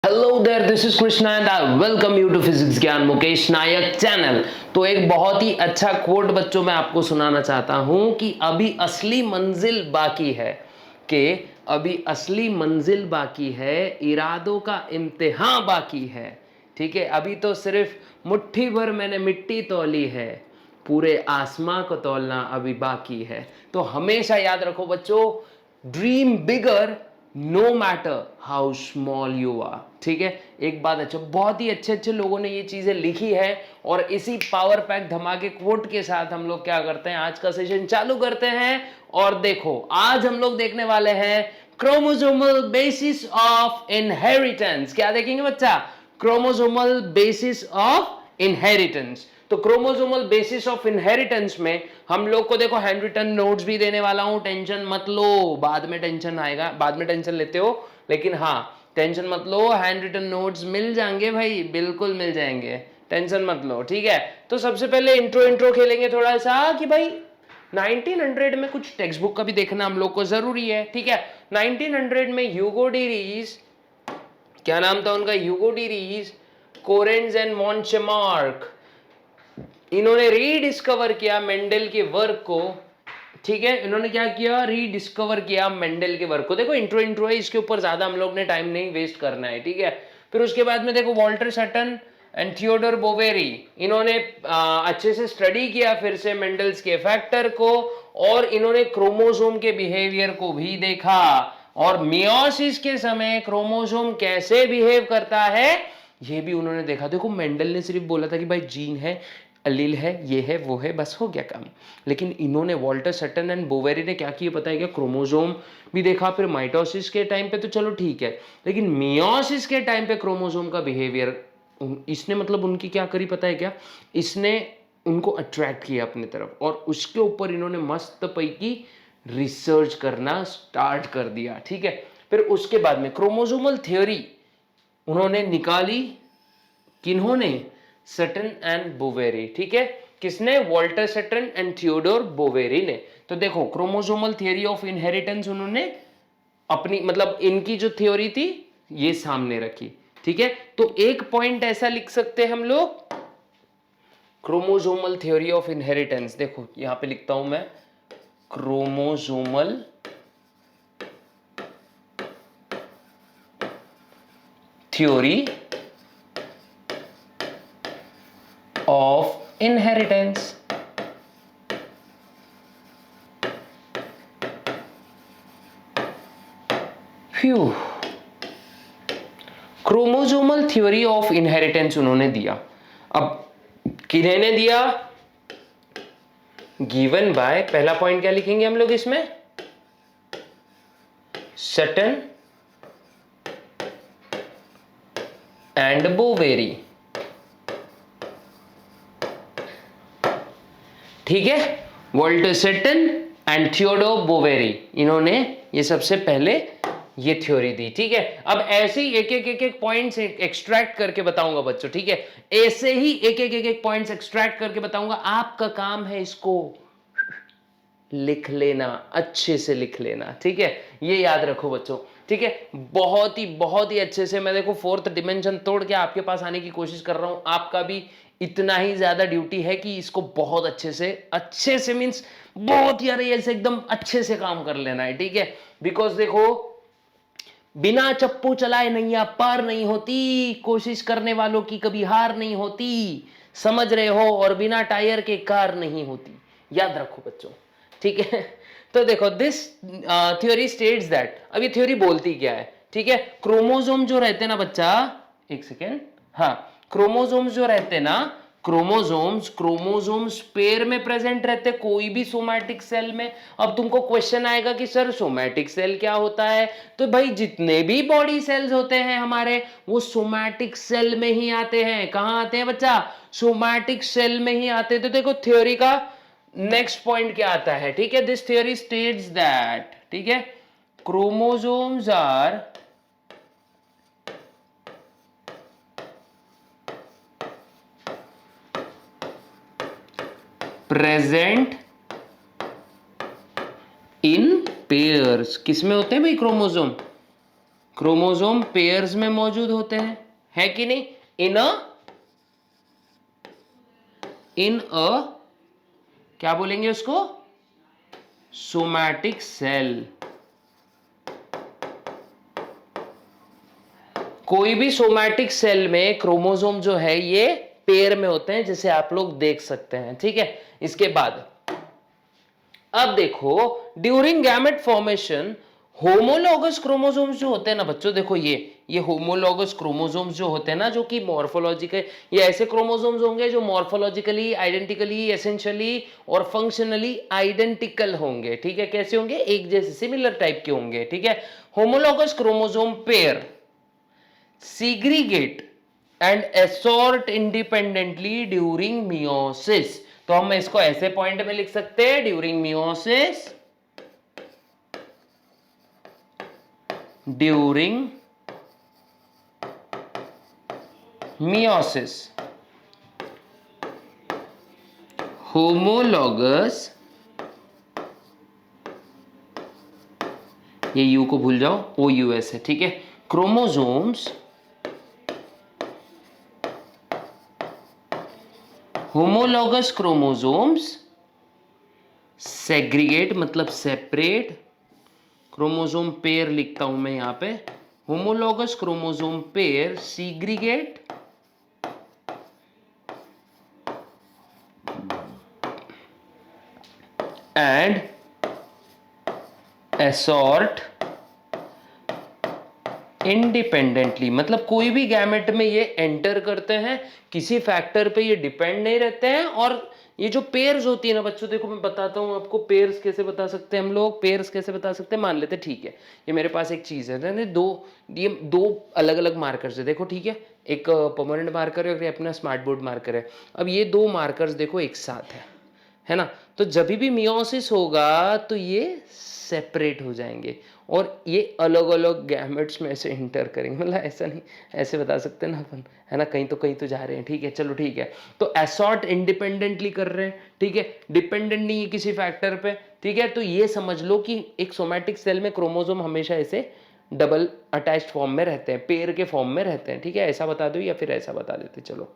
Hello there, this is Krishna and I welcome you to physics Gyan Mukesh Nayak channel. तो एक बहुत ही अच्छा कोट बच्चों मैं आपको सुनाना चाहता हूं कि अभी असली मंजिल बाकी है, कि अभी असली मंजिल बाकी है, इरादों का इम्तिहान बाकी है। ठीक है, अभी तो सिर्फ मुट्ठी भर मैंने मिट्टी तौली है, पूरे आसमां को तौलना अभी बाकी है। तो हमेशा याद रखो बच्चों, dream bigger no matter how small you are. ठीक है, एक बात अच्छा, बहुत ही अच्छे अच्छे लोगों ने ये चीजें लिखी है और इसी पावर पैक धमाके कोट के साथ हम लोग क्या करते हैं, आज का सेशन चालू करते हैं। और देखो, आज हम लोग देखने वाले हैं क्रोमोसोमल बेसिस ऑफ इनहेरिटेंस। क्या देखेंगे बच्चा? Chromosomal basis of inheritance. तो क्रोमोसोमल बेसिस ऑफ इनहेरिटेंस में हम लोग को देखो हैंड रिटन नोट्स भी देने वाला हूं, टेंशन मत लो, बाद में टेंशन आएगा, बाद में टेंशन लेते हो, लेकिन हाँ टेंशन मत लो, हैंड रिटन नोट्स मिल जाएंगे भाई, बिल्कुल मिल जाएंगे, टेंशन मत लो। ठीक है, तो सबसे पहले इंट्रो खेलेंगे थोड़ा सा कि भाई 1900 में कुछ टेक्स्ट बुक का भी देखना हम लोग को जरूरी है। ठीक है, 1900 में ह्यूगो डी रीज, क्या नाम था उनका, ह्यूगो डी रीज, कोरेंज एंड मॉन्चेमार्क, इन्होंने रीडिस्कवर किया मेंडल के वर्क को। ठीक है, इन्होंने क्या किया, रीडिस्कवर किया मेंडल के वर्क को। देखो इंट्रो है, इसके ऊपर ज्यादा हम लोग ने टाइम नहीं वेस्ट करना है। ठीक है, फिर उसके बाद में देखो Walter Sutton and Theodore Boveri, इन्होंने अच्छे से स्टडी किया फिर से मेंडल्स के फैक्टर को, और इन्होंने क्रोमोसोम के बिहेवियर को भी देखा, और मियोसिस के समय क्रोमोसोम कैसे बिहेव करता है ये भी उन्होंने देखा। देखो मेंडल ने सिर्फ बोला था कि भाई जीन है, अलील है, ये है, वो है, बस हो गया काम। लेकिन इन्होंने वॉल्टर सटन एंड बोवेरी ने क्या किया पता है क्या, क्रोमोसोम भी देखा। फिर माइटोसिस के टाइम पे तो चलो ठीक है, लेकिन मियोसिस के टाइम पे क्रोमोसोम का बिहेवियर इसने मतलब उनकी क्या करी पता है क्या, इसने उनको अट्रैक्ट किया अपनी तरफ, और उसके ऊपर इन्होंने मस्त पैकी रिसर्च करना स्टार्ट कर दिया। ठीक है, फिर उसके बाद में क्रोमोसोमल थ्योरी उन्होंने निकाली, किन्होंने, सटन एंड बोवेरी। ठीक है, किसने, Walter Sutton and Theodore Boveri ने। तो देखो क्रोमोसोमल थियरी ऑफ इनहेरिटेंस उन्होंने अपनी मतलब इनकी जो थ्योरी थी ये सामने रखी। ठीक है, तो एक पॉइंट ऐसा लिख सकते हैं हम लोग, क्रोमोसोमल थ्योरी ऑफ इनहेरिटेंस। देखो यहां पे लिखता हूं मैं, chromosomal theory of inheritance. Few, chromosomal theory of inheritance उन्होंने दिया। अब किन्होंने दिया, गिवन बाय, पहला पॉइंट क्या लिखेंगे हम लोग इसमें, सटन एंड बोवेरी। ठीक है, Walter Sutton and Theodore Boveri, इन्होंने ये सबसे पहले ये थ्योरी दी। ठीक है, अब ऐसे ही एक पॉइंट्स एक्सट्रैक्ट करके बताऊंगा बच्चों। ठीक है, ऐसे ही एक पॉइंट्स एक्सट्रैक्ट करके बताऊंगा, आपका काम है इसको लिख लेना, अच्छे से लिख लेना। ठीक है, ये याद रखो बच्चों। ठीक है, बहुत ही अच्छे से मैं देखो फोर्थ डिमेंशन तोड़ के आपके पास आने की कोशिश कर रहा हूं। आपका भी इतना ही ज्यादा ड्यूटी है कि इसको बहुत अच्छे से मींस बहुत यार ऐसे एकदम अच्छे से काम कर लेना है। ठीक है, बिकॉज देखो बिना चप्पू चलाए नैया पार नहीं होती, कोशिश करने वालों की कभी हार नहीं होती, समझ रहे हो, और बिना टायर के कार नहीं होती, याद रखो बच्चों। ठीक है, तो देखो दिस थ्योरी स्टेट्स दैट, अब ये थ्योरी बोलती क्या है। ठीक है, क्रोमोसोम जो रहते ना बच्चा, एक सेकेंड, हाँ, क्रोमोसोम्स जो रहते ना, क्रोमोसोम्स पेयर में प्रेजेंट रहते कोई भी सोमैटिक सेल में। अब तुमको क्वेश्चन आएगा कि सर सोमैटिक सेल क्या होता है, तो भाई जितने भी बॉडी सेल्स होते हैं हमारे, वो सोमैटिक सेल में ही आते हैं। कहां आते हैं बच्चा, सोमैटिक सेल में ही आते हैं। तो देखो थ्योरी का नेक्स्ट पॉइंट क्या आता है। ठीक है, दिस थ्योरी स्टेट्स दैट, ठीक है, chromosomes are present in pairs. किसमें होते हैं भाई क्रोमोसोम, क्रोमोसोम पेयर्स में मौजूद होते हैं, है कि नहीं? इन अ क्या बोलेंगे उसको? Somatic cell. कोई भी सोमैटिक सेल में क्रोमोसोम जो है ये पेयर में होते हैं, जैसे आप लोग देख सकते हैं, ठीक है। इसके बाद अब देखो, during gamete formation homologous chromosomes जो होते हैं ना बच्चों, देखो ये होमोलॉगस क्रोमोसोम्स जो होते हैं ना, जो कि मॉर्फोलॉजिकल, ये ऐसे क्रोमोसोम्स होंगे जो मॉर्फोलॉजिकली, आइडेंटिकली, एसेंशियली और फंक्शनली आइडेंटिकल होंगे, ठीक है। कैसे होंगे? एक जैसे, सिमिलर टाइप के होंगे, ठीक है। Homologous chromosome pair segregate and assort independently during meiosis। तो हम इसको ऐसे पॉइंट में लिख सकते हैं, during meiosis, during meiosis homologous, ये यू को भूल जाओ, ओ यू एस है, ठीक है। क्रोमोसोम्स होमोलॉगस क्रोमोसोम्स सेग्रीगेट मतलब सेपरेट, क्रोमोसोम पेयर लिखता हूं मैं यहां पे, homologous chromosome pair segregate and assort independently. मतलब कोई भी गैमेट में ये एंटर करते हैं, किसी फैक्टर पे ये डिपेंड नहीं रहते हैं। और ये जो पेयर्स होती है ना बच्चों, देखो मैं बताता हूं आपको पेयर्स कैसे बता सकते हैं हम लोग, पेयर्स कैसे बता सकते हैं। मान लेते हैं, ठीक है, ये मेरे पास एक चीज है, ये दो अलग अलग मार्कर्स है, देखो, ठीक है। एक परमानेंट मार्कर है और ये अपना स्मार्ट बोर्ड मार्कर है। अब ये दो मार्कर्स देखो एक साथ है ना। तो जब भी मियोसिस होगा तो ये सेपरेट हो जाएंगे और ये अलग अलग गैमेट्स में से इंटर करेंगे। मतलब ऐसा नहीं, ऐसे बता सकते हैं ना अपन, है ना, कहीं तो जा रहे हैं, ठीक है, चलो ठीक है। तो एसॉर्ट इंडिपेंडेंटली कर रहे हैं, ठीक है, डिपेंडेंट नहीं है किसी फैक्टर पे, ठीक है। तो ये समझ लो कि एक सोमैटिक सेल में क्रोमोसोम हमेशा ऐसे डबल अटैच्ड फॉर्म में रहते हैं, पेयर के फॉर्म में रहते हैं, ठीक है। ऐसा बता दो या फिर ऐसा बता देते, चलो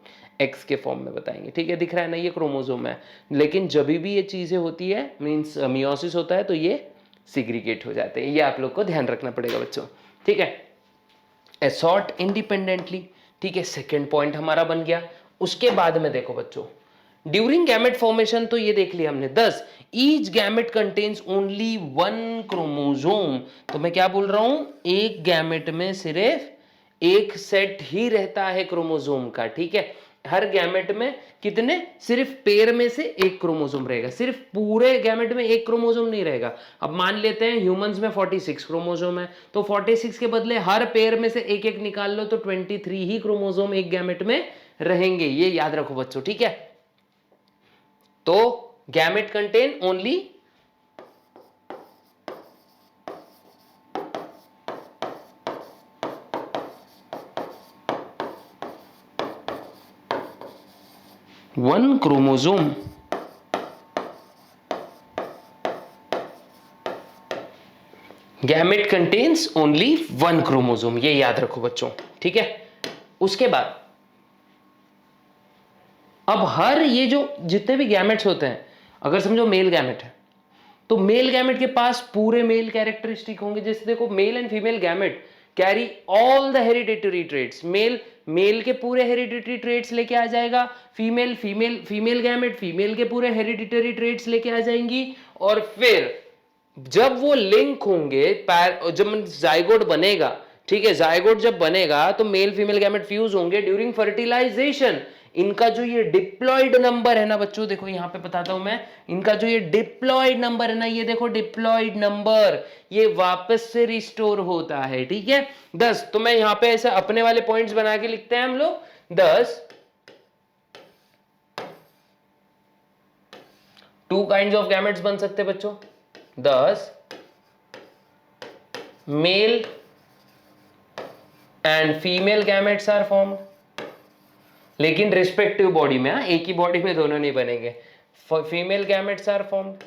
एक्स के फॉर्म में बताएंगे, ठीक है। दिख रहा है ना, ये क्रोमोसोम है। लेकिन जब भी ये चीजें होती है, मीन्स मियोसिस होता है, तो ये सिग्रीगेट हो जाते हैं। ये आप लोग को ध्यान रखना पड़ेगा बच्चों, ठीक है। असॉर्ट इंडिपेंडेंटली, ठीक है, सेकेंड पॉइंट हमारा बन गया। उसके बाद में देखो बच्चों, ड्यूरिंग गैमेट फॉर्मेशन तो ये देख लिया हमने 10, each gamete contains only one chromosome. तो मैं क्या बोल रहा हूं, एक गैमेट में सिर्फ एक सेट ही रहता है क्रोमोसोम का, ठीक है। हर गैमेट में कितने, सिर्फ पेयर में से एक क्रोमोसोम रहेगा, सिर्फ पूरे गैमेट में एक क्रोमोसोम नहीं रहेगा। अब मान लेते हैं ह्यूमंस में 46 क्रोमोसोम है, तो 46 के बदले हर पेयर में से एक एक निकाल लो, तो 23 ही क्रोमोसोम एक गैमेट में रहेंगे। ये याद रखो बच्चों, ठीक है। तो gamete contain only one chromosome, gamete contains only one chromosome, ये याद रखो बच्चों, ठीक है। उसके बाद अब हर ये जो जितने भी गैमेट्स होते हैं, अगर समझो मेल गैमेट है, तो मेल गैमेट के पास पूरे मेल कैरेक्टरिस्टिक होंगे। जैसे देखो, male and female gamete carry all the hereditary traits. Male के पूरे हेरिडिटरी ट्रेट्स लेके आ जाएगा, फीमेल गैमेट फीमेल के पूरे हेरिडिटरी ट्रेट्स लेके आ जाएंगी। और फिर जब वो लिंक होंगे, जब जाइगोट बनेगा, ठीक है, जाइगोट जब बनेगा तो मेल फीमेल गैमेट फ्यूज होंगे। ड्यूरिंग फर्टिलाइजेशन इनका जो ये डिप्लॉइड नंबर है ना बच्चों, देखो यहां पे बताता हूं मैं, इनका जो ये डिप्लॉइड नंबर है ना, ये देखो डिप्लॉइड नंबर, ये वापस से रिस्टोर होता है, ठीक है। 10, तो मैं यहां पे ऐसे अपने वाले पॉइंट्स बना के लिखते हैं हम लोग 10 टू काइंड्स ऑफ गैमेट्स बन सकते हैं बच्चों। 10 male and female gametes are formed, लेकिन रिस्पेक्टिव बॉडी में, एक ही बॉडी में दोनों नहीं बनेंगे। फीमेल गैमेट्स आर फॉर्म्ड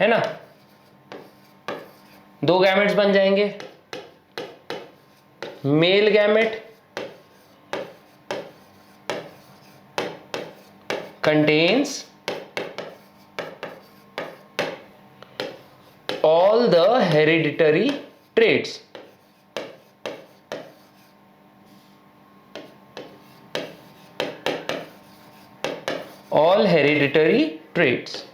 है ना, 2 गैमेट्स बन जाएंगे। Male gamete contains all the hereditary traits. All hereditary traits.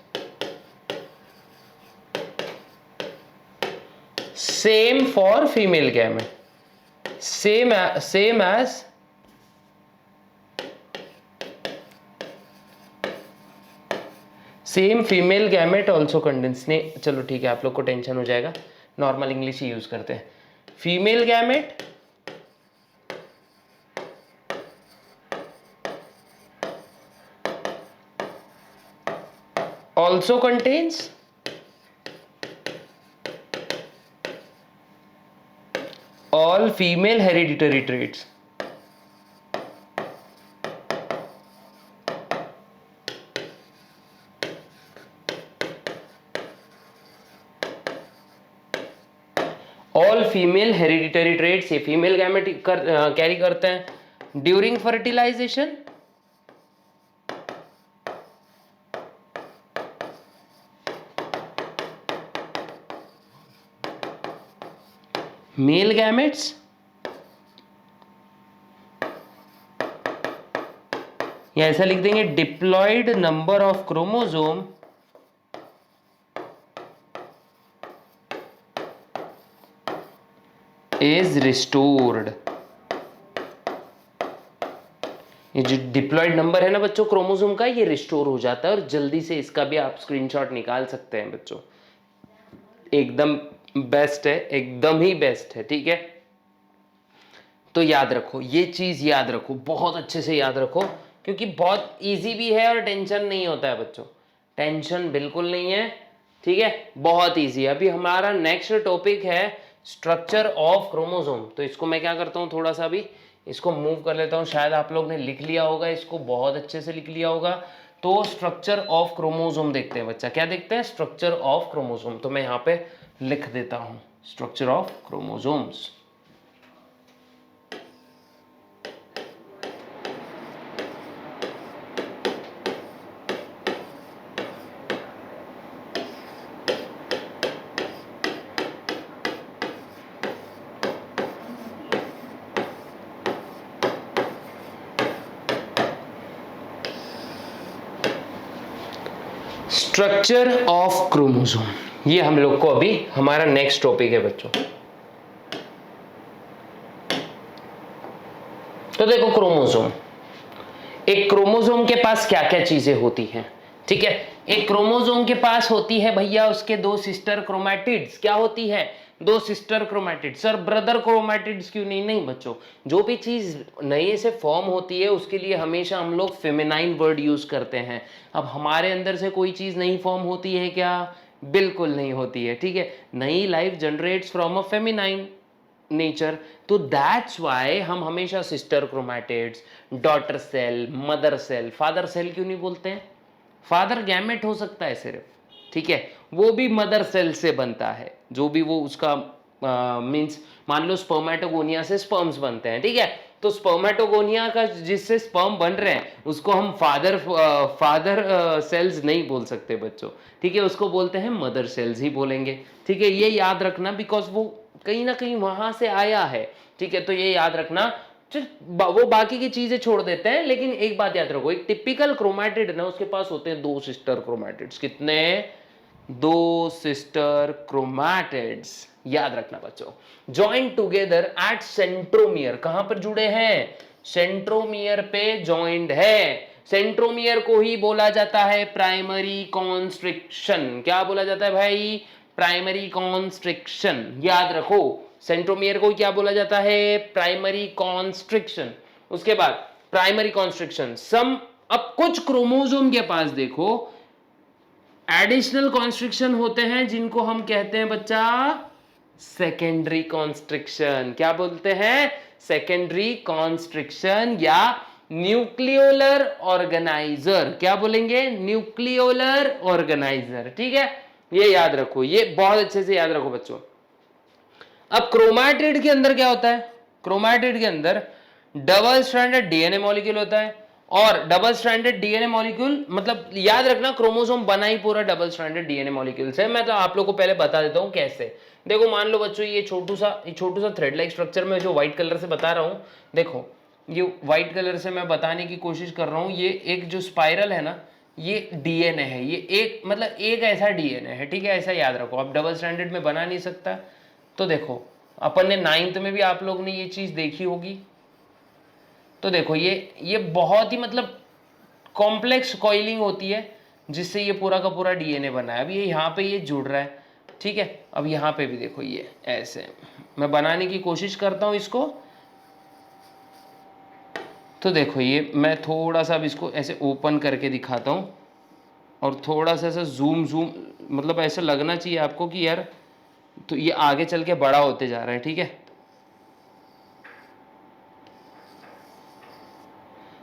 Same for female gamete. Same as same female gamete also condense ने, चलो ठीक है, आप लोग को टेंशन हो जाएगा, नॉर्मल इंग्लिश ही यूज करते हैं। Female gamete also contains all female hereditary traits. All female hereditary traits ये फीमेल गैमेट कैरी करते हैं ड्यूरिंग फर्टिलाइजेशन। मेल गैमेट्स या ऐसा लिख देंगे diploid number of chromosome is restored. ये जो डिप्लॉयड नंबर है ना बच्चों क्रोमोसोम का, ये रिस्टोर हो जाता है और जल्दी से इसका भी आप स्क्रीनशॉट निकाल सकते हैं बच्चों। एकदम बेस्ट है, एकदम ही बेस्ट है, ठीक है। तो याद रखो, ये चीज याद रखो, बहुत अच्छे से याद रखो, क्योंकि बहुत इजी भी है और टेंशन नहीं होता है बच्चों, टेंशन बिल्कुल नहीं है, ठीक है, बहुत इजी है। अभी हमारा नेक्स्ट टॉपिक है स्ट्रक्चर ऑफ क्रोमोसोम। तो इसको मैं क्या करता हूँ, थोड़ा सा भी इसको मूव कर लेता हूँ, शायद आप लोग ने लिख लिया होगा, इसको बहुत अच्छे से लिख लिया होगा। तो स्ट्रक्चर ऑफ क्रोमोसोम देखते हैं बच्चा, क्या देखते हैं, स्ट्रक्चर ऑफ क्रोमोसोम। तो मैं यहाँ पे लिख देता हूँ structure of chromosomes. Structure of chromosome, ये हम लोग को अभी हमारा नेक्स्ट टॉपिक है बच्चों। तो देखो क्रोमोसोम, एक क्रोमोसोम के पास क्या क्या चीजें होती हैं, ठीक है। एक क्रोमोसोम के पास होती है भैया उसके 2 सिस्टर क्रोमैटिड्स। क्या होती है, 2 sister chromatids. Sir brother chromatids क्यों नहीं? नहीं बच्चों, जो भी चीज नए से फॉर्म होती है उसके लिए हमेशा हम लोग फेमिनाइन वर्ड यूज करते हैं। अब हमारे अंदर से कोई चीज नई फॉर्म होती है क्या? बिल्कुल नहीं होती है, ठीक है। नई life generates from a feminine nature, तो दैट्स वाई हम हमेशा sister chromatids, daughter cell, mother cell, father cell क्यों नहीं बोलते हैं? फादर गैमेट हो सकता है सिर्फ, ठीक है, वो भी मदर सेल से बनता है, जो भी वो उसका मींस मान लो स्पर्मेटोगोनिया से स्पर्म्स बनते हैं, ठीक है। तो स्पर्मेटोगोनिया का जिससे स्पर्म बन रहे हैं उसको हम फादर सेल्स नहीं बोल सकते बच्चों, ठीक है, उसको बोलते हैं मदर सेल्स ही बोलेंगे, ठीक है। ये याद रखना, बिकॉज वो कहीं ना कहीं वहां से आया है, ठीक है। तो ये याद रखना, वो बाकी की चीजें छोड़ देते हैं, लेकिन एक बात याद रखो, एक टिपिकल क्रोमैटिड ना उसके पास होते हैं 2 सिस्टर क्रोमैटिड्स। कितने? 2 सिस्टर क्रोमैटिड्स, याद रखना बच्चों। जॉइन टुगेदर एट सेंट्रोमियर, कहां पर जुड़े हैं? सेंट्रोमियर पे जॉइंड है। सेंट्रोमियर को ही बोला जाता है प्राइमरी कॉन्स्ट्रिक्शन। क्या बोला जाता है भाई? प्राइमरी कॉन्स्ट्रिक्शन, याद रखो। सेंट्रोमियर को क्या बोला जाता है? Primary constriction. उसके बाद प्राइमरी कॉन्स्ट्रिक्शन सम, अब कुछ क्रोमोसोम के पास देखो एडिशनल कॉन्स्ट्रिक्शन होते हैं जिनको हम कहते हैं बच्चा सेकेंडरी कॉन्स्ट्रिक्शन। क्या बोलते हैं? सेकेंडरी कॉन्स्ट्रिक्शन या न्यूक्लियोलर ऑर्गेनाइजर। क्या बोलेंगे? न्यूक्लियोलर ऑर्गेनाइजर, ठीक है। ये याद रखो, ये बहुत अच्छे से याद रखो बच्चों। अब क्रोमैटिड के अंदर क्या होता है? क्रोमैटिड के अंदर डबल स्ट्रैंडेड डीएनए मॉलिक्यूल होता है, और डबल स्ट्रैंडेड डीएनए मॉलिक्यूल मतलब याद रखना क्रोमोसोम बना ही पूरा डबल स्ट्रैंडेड डीएनए मॉलिक्यूल से। मैं तो आप लोगों को पहले बता देता हूं कैसे। देखो मान लो बच्चों, ये छोटू सा थ्रेड लाइक स्ट्रक्चर में जो व्हाइट कलर से बता रहा हूं, देखो ये व्हाइट कलर से मैं बताने की कोशिश कर रहा हूं, ये एक जो स्पाइरल है ना, ये डीएनए है, ये एक मतलब एक ऐसा डीएनए है, ठीक है, ऐसा याद रखो। अब डबल स्ट्रैंडेड में बना नहीं सकता, तो देखो अपन ने 9th में भी आप लोग ने ये चीज देखी होगी। तो देखो ये बहुत ही मतलब कॉम्प्लेक्स कॉइलिंग होती है, जिससे ये पूरा का पूरा डीएनए बना है। अब ये यहाँ पे ये जुड़ रहा है, ठीक है। अब यहाँ पे भी देखो ये ऐसे मैं बनाने की कोशिश करता हूँ इसको, तो देखो ये मैं थोड़ा सा अब इसको ऐसे ओपन करके दिखाता हूँ, और थोड़ा सा ऐसा जूम मतलब ऐसा लगना चाहिए आपको कि यार तो ये आगे चल के बड़ा होते जा रहा है, ठीक है।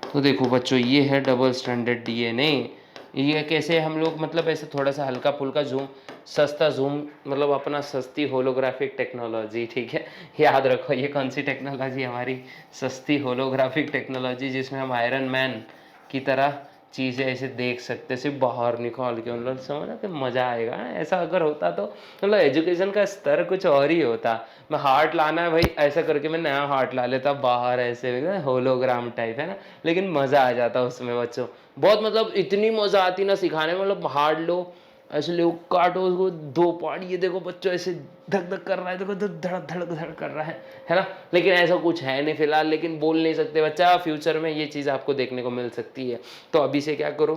तो देखो बच्चों, ये है डबल स्ट्रैंडेड डीएनए। ये कैसे हम लोग मतलब ऐसे थोड़ा सा हल्का फुल्का जूम, सस्ता जूम, मतलब अपना सस्ती होलोग्राफिक टेक्नोलॉजी, ठीक है। याद रखो ये कौन सी टेक्नोलॉजी, हमारी सस्ती होलोग्राफिक टेक्नोलॉजी, जिसमें हम आयरन मैन की तरह चीज़ें ऐसे देख सकते, सिर्फ बाहर निकाल के, मतलब समझना कि मज़ा आएगा ना। ऐसा अगर होता तो मतलब एजुकेशन का स्तर कुछ और ही होता। मैं हार्ट लाना है भाई, ऐसा करके मैं नया हार्ट ला लेता बाहर, ऐसे होलोग्राम टाइप, है ना। लेकिन मज़ा आ जाता उसमें बच्चों, बहुत मतलब इतनी मज़ा आती ना सिखाने में। मतलब हार्ट लो, ऐसे लो, काटो उसको 2 पार्ट, ये देखो बच्चों ऐसे धक धक कर रहा है, देखो धड़क धड़क धड़क कर रहा है ना। लेकिन ऐसा कुछ है नहीं फिलहाल, लेकिन बोल नहीं सकते बच्चा, फ्यूचर में ये चीज़ आपको देखने को मिल सकती है। तो अभी से क्या करो,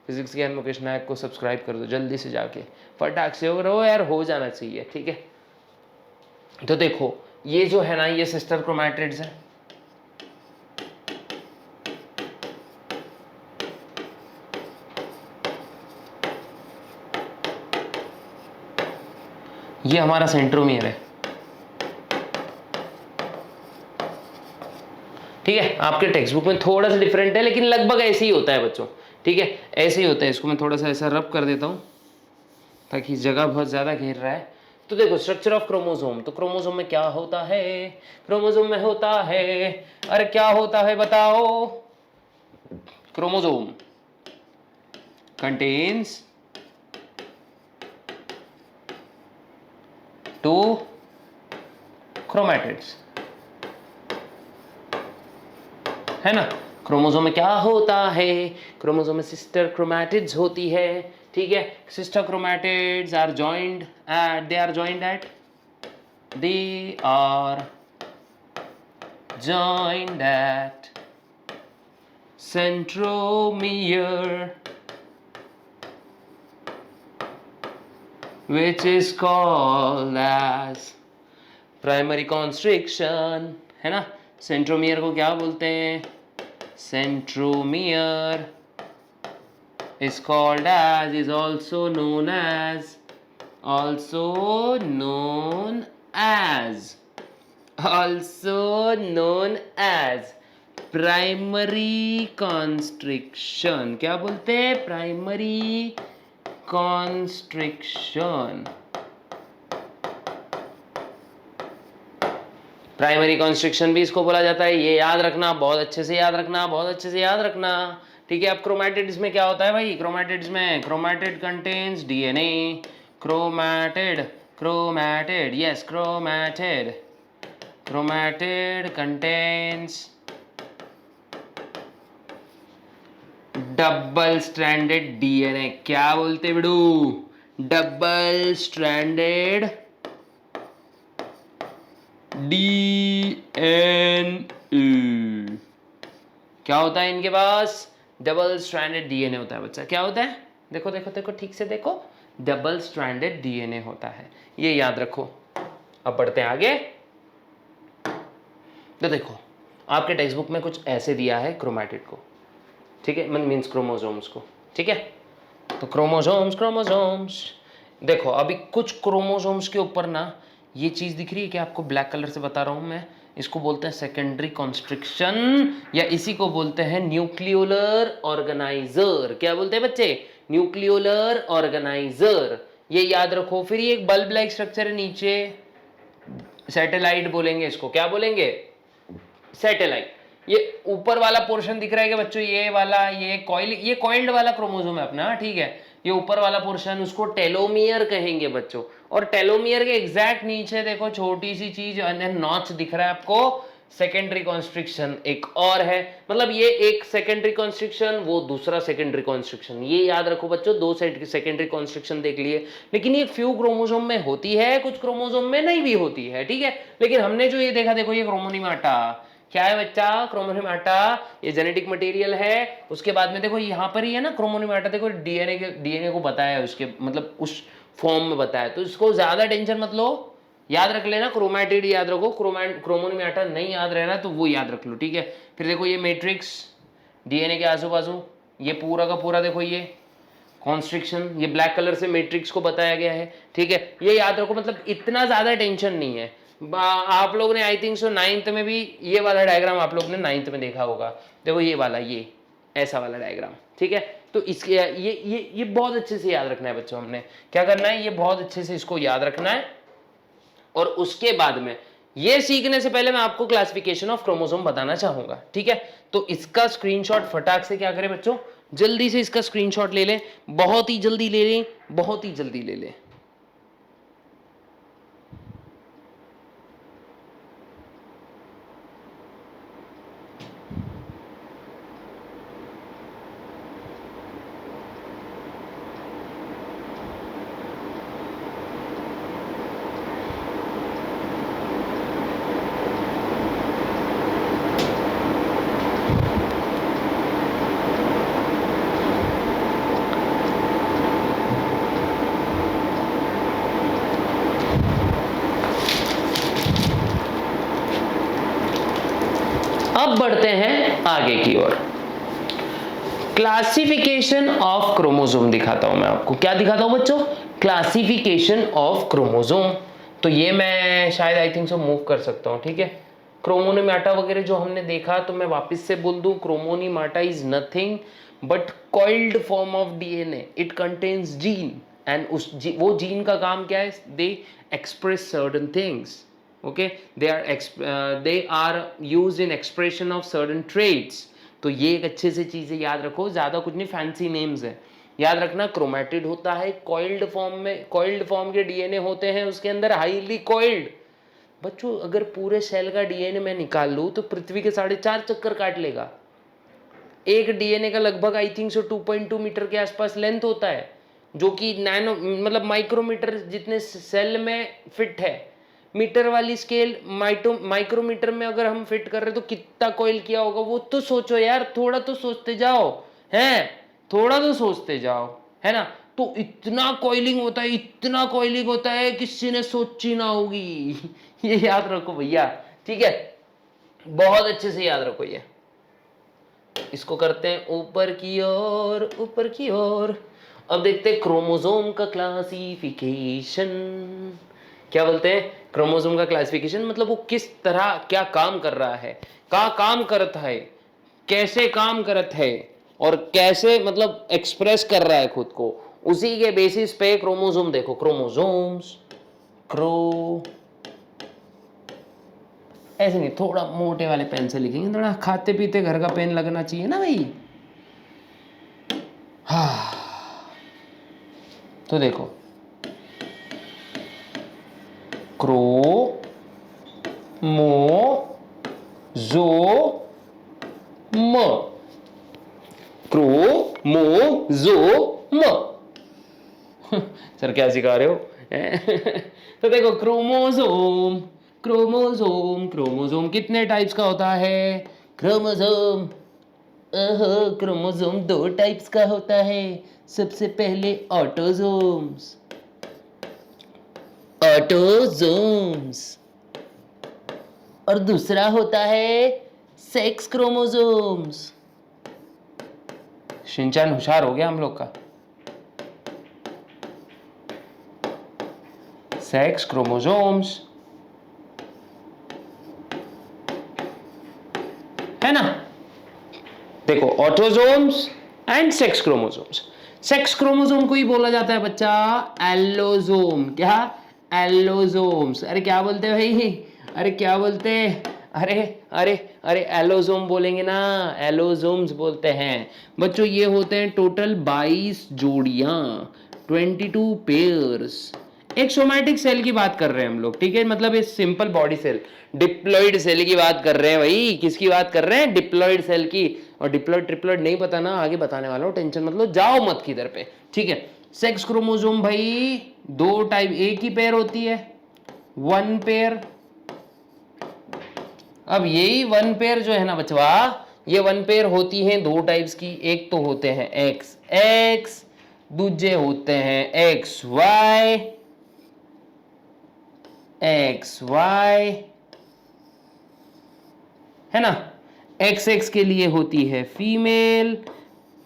फिजिक्स ज्ञान मुकेश नायक को सब्सक्राइब कर दो जल्दी से जाके, फटाक से हो रहो यार, हो जाना चाहिए, ठीक है। तो देखो ये जो है ना, ये सिस्टर क्रोमैटिड्स है। ये हमारा सेंट्रोमियर है, ठीक है। आपके टेक्स्ट बुक में थोड़ा सा डिफरेंट है, लेकिन लगभग ऐसे ही होता है बच्चों, ठीक है, ऐसे ही होता है। इसको मैं थोड़ा सा ऐसा रब कर देता हूँ ताकि जगह बहुत ज़्यादा घेर रहा है। तो देखो स्ट्रक्चर ऑफ क्रोमोसोम, तो क्रोमोसोम में क्या होता है? क्रोमोसोम में होता है, अरे क्या होता है बताओ? क्रोमोसोम कंटेन्स 2 क्रोमैटिड्स, है ना। क्रोमोसोम में क्या होता है? क्रोमोसोम में सिस्टर क्रोमैटिड्स होती है, ठीक है। Sister chromatids are joined at, they are joined at, they are joined at centromere, which is called as primary constriction, है ना। सेंट्रोमियर को क्या बोलते हैं? Centromere is called as, is also known as, also known as, also known as primary constriction. क्या बोलते हैं? Primary constriction. Primary constriction भी इसको बोला जाता है, ये याद रखना, बहुत अच्छे से याद रखना, बहुत अच्छे से याद रखना, ठीक है। अब क्रोमैटिड्स में क्या होता है भाई? क्रोमैटिड्स में chromatid contains DNA, chromatid yes, chromatid contains double stranded DNA. क्या बोलते बिडू? Double stranded DNA. क्या होता है इनके पास? डबल स्ट्रैंडेड डीएनए होता है बच्चा। क्या होता है? देखो देखो देखो, ठीक से देखो, डबल स्ट्रैंडेड डीएनए होता है, ये याद रखो। अब बढ़ते हैं आगे। तो देखो आपके टेक्स्ट बुक में कुछ ऐसे दिया है क्रोमैटिड को, ठीक है, मीन्स क्रोमोसोम्स को, ठीक है। तो क्रोमोसोम्स देखो, अभी कुछ क्रोमोसोम्स के ऊपर ना ये चीज दिख रही है कि आपको ब्लैक कलर से बता रहा हूं मैं, इसको बोलते हैं सेकेंडरी कॉन्स्ट्रिक्शन, या इसी को बोलते हैं न्यूक्लियोलर ऑर्गेनाइजर। क्या बोलते हैं बच्चे? न्यूक्लियोलर ऑर्गेनाइजर, ये याद रखो। फिर ये एक बल्ब लाइक स्ट्रक्चर है नीचे, सैटेलाइट बोलेंगे इसको, क्या बोलेंगे, सैटेलाइट। ये ऊपर वाला पोर्शन दिख रहा है कि बच्चों, ये वाला, ये कॉइल्ड वाला क्रोमोसोम है अपना, ठीक है। ये ऊपर वाला पोर्शन उसको टेलोमियर कहेंगे बच्चों। और टेलोमियर के एग्जैक्ट नीचे देखो छोटी सी चीज नॉच दिख रहा है आपको, सेकेंडरी कॉन्स्ट्रिक्शन एक और है। मतलब ये एक सेकेंडरी कॉन्स्ट्रिक्शन, वो दूसरा सेकेंडरी कॉन्स्ट्रिक्शन, ये याद रखो बच्चों। दो सेकेंडरी कॉन्स्ट्रिक्शन देख लिए, लेकिन ये फ्यू क्रोमोसोम में होती है, कुछ क्रोमोसोम में नहीं भी होती है, ठीक है। लेकिन हमने जो ये देखा, देखो ये क्रोमोनिमाटा क्या है बच्चा, क्रोमोनिमाटा ये जेनेटिक मटेरियल है। उसके बाद में देखो यहाँ पर ही है ना क्रोमोनिमाटा, देखो डीएनए को बताया है, उसके मतलब उस फॉर्म में बताया, तो इसको ज्यादा टेंशन मत लो, याद रख लेना। क्रोमैटिड याद रखो, क्रोमोनिमाटा नहीं याद रहना तो वो याद रख लो, ठीक है। फिर देखो ये मैट्रिक्स डीएनए के आजू बाजू, ये पूरा का पूरा देखो ये कॉन्स्ट्रिक्शन, ये ब्लैक कलर से मैट्रिक्स को बताया गया है, ठीक है। ये याद रखो, मतलब इतना ज्यादा टेंशन नहीं है। आप लोग ने आई थिंक सो 9th में भी ये वाला डायग्राम आप लोग ने 9th में देखा होगा, देखो ये वाला, ये ऐसा वाला डायग्राम, ठीक है। तो इसके ये बहुत अच्छे से याद रखना है बच्चों। हमने क्या करना है, ये बहुत अच्छे से इसको याद रखना है। और उसके बाद में ये सीखने से पहले मैं आपको क्लासिफिकेशन ऑफ क्रोमोसोम बताना चाहूंगा, ठीक है। तो इसका स्क्रीनशॉट फटाक से क्या करें बच्चों, जल्दी से इसका स्क्रीनशॉट ले लें, बहुत ही जल्दी ले लें, बहुत ही जल्दी ले लें। अब बढ़ते हैं आगे की ओर। क्लासिफिकेशन ऑफ क्रोमोसोम दिखाता हूं मैं आपको, क्या दिखाता हूं बच्चों, क्लासिफिकेशन ऑफ क्रोमोसोम। तो ये मैं शायद आई थिंक सो मूव कर सकता हूं, ठीक है। क्रोमोनिमाटा वगैरह जो हमने देखा, तो मैं वापस से बोल दूं, chromonemata is nothing but coiled form of DNA, it contains gene, and वो जीन का काम क्या है, they express certain things, okay, they are used in expression of certain traits। तो ये एक अच्छे से चीजें याद रखो, ज्यादा कुछ नहीं, फैंसी नेम्स है, याद रखना। क्रोमैटिड होता है कॉइल्ड फॉर्म में, कॉइल्ड फॉर्म के डीएनए होते हैं उसके अंदर, हाईली कॉइल्ड। बच्चों अगर पूरे सेल का डीएनए मैं निकाल लूं तो पृथ्वी के 4.5 चक्कर काट लेगा। एक डीएनए का लगभग आई थिंक सो 2.2 मीटर के आसपास लेंथ होता है, जो कि नैनो मतलब माइक्रोमीटर जितने सेल में फिट है। मीटर वाली स्केल माइक्रोमीटर में अगर हम फिट कर रहे तो कितना कॉइल किया होगा, वो तो सोचो यार, थोड़ा तो सोचते जाओ, हैं, थोड़ा तो सोचते जाओ, है ना। तो इतना कॉइलिंग होता है, इतना कॉइलिंग होता है, किसी ने सोची ना होगी। ये याद रखो भैया, ठीक है, बहुत अच्छे से याद रखो। ये इसको करते हैं ऊपर की ओर, ऊपर की ओर। अब देखते हैं क्रोमोसोम का क्लासिफिकेशन, क्या बोलते हैं, क्रोमोसोम का क्लासिफिकेशन मतलब वो किस तरह क्या काम कर रहा है, का काम करता है, कैसे काम करता है, और कैसे मतलब एक्सप्रेस कर रहा है खुद को, उसी के बेसिस पे क्रोमोसोम देखो। क्रोमोसोम्स, ऐसे नहीं, थोड़ा मोटे वाले पेन से लिखेंगे, थोड़ा खाते पीते घर का पेन लगना चाहिए ना भाई। हाँ, तो देखो क्रोमोसोम सर क्या सिखा रहे हो। तो देखो क्रोमोसोम, क्रोमोसोम, क्रोमोसोम कितने टाइप्स का होता है, क्रोमोसोम, क्रोमोसोम 2 टाइप्स का होता है। सबसे पहले ऑटोसोम्स, ऑटोसोम्स, और दूसरा होता है सेक्स क्रोमोसोम्स। शिनचैन होशियार हो गया हम लोग का। सेक्स क्रोमोसोम्स, है ना। देखो autosomes and sex chromosomes. Sex chromosome को ही बोला जाता है बच्चा एलोसोम। क्या? एलोसोम्स। अरे क्या बोलते हैं भाई? अरे क्या बोलते हैं? अरे अरे अरे एलोसोम बोलेंगे ना, एलोसोम्स बोलते हैं बच्चों। ये होते हैं टोटल 22 जोड़ियां, 22 पेयर्स। एक सोमैटिक सेल की बात कर रहे हैं हम लोग, ठीक है, मतलब ये simple body cell. Diploid cell की बात कर रहे हैं भाई। किसकी बात कर रहे हैं? डिप्लॉइड सेल की। और डिप्लॉइड ट्रिप्लॉइड नहीं पता ना, आगे बताने वाला हूं, टेंशन मत लो, जाओ मत किधर पे, ठीक है। सेक्स क्रोमोसोम भाई दो टाइप, एक ही पेयर होती है, वन पेयर। अब यही वन पेयर जो है ना बचवा, ये वन पेयर होती है दो टाइप्स की। एक तो होते हैं एक्स एक्स, दूसरे होते हैं एक्स वाई, एक्स वाई, है ना। एक्स एक्स के लिए होती है फीमेल,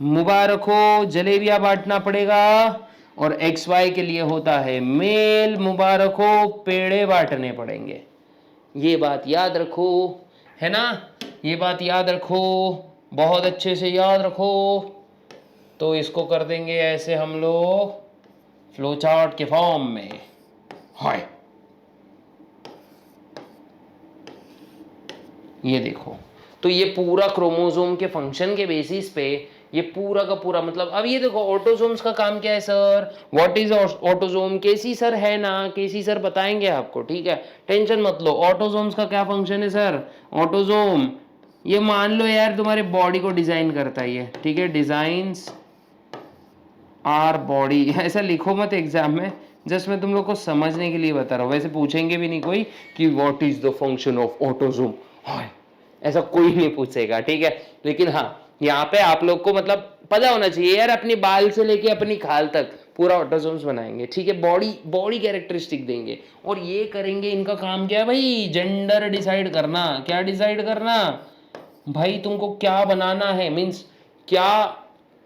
मुबारक हो, जलेबिया बांटना पड़ेगा। और एक्स वाई के लिए होता है मेल, मुबारक हो, पेड़े बांटने पड़ेंगे। ये बात याद रखो, है ना, ये बात याद रखो, बहुत अच्छे से याद रखो। तो इसको कर देंगे ऐसे हम लोग फ्लो चार्ट के फॉर्म में। हाय, ये देखो, तो ये पूरा क्रोमोसोम के फंक्शन के बेसिस पे ये पूरा का पूरा, मतलब अब ये देखो ऑटोसोम्स का काम क्या है sir, what is autosome. KC sir है ना, केसी सर बताएंगे आपको, ठीक है, टेंशन मत लो। ऑटोसोम्स का क्या फंक्शन है सर? ऑटोसोम ये मान लो यार तुम्हारे बॉडी को डिजाइन करता है ये, ठीक है, डिजाइन्स आर बॉडी। ऐसा लिखो मत एग्जाम में, जस्ट मैं तुम लोग को समझने के लिए बता रहा हूँ। वैसे पूछेंगे भी नहीं कोई कि what is the function of autosome, ऐसा कोई नहीं पूछेगा, ठीक है। लेकिन हाँ, यहाँ पे आप लोग को मतलब पता होना चाहिए यार, अपनी बाल से लेके अपनी खाल तक पूरा ऑटोसोम्स बनाएंगे, ठीक है, बॉडी बॉडी कैरेक्टरिस्टिक देंगे। और ये करेंगे, इनका काम क्या है भाई? जेंडर डिसाइड करना। क्या डिसाइड करना भाई? तुमको क्या बनाना है, मीन्स क्या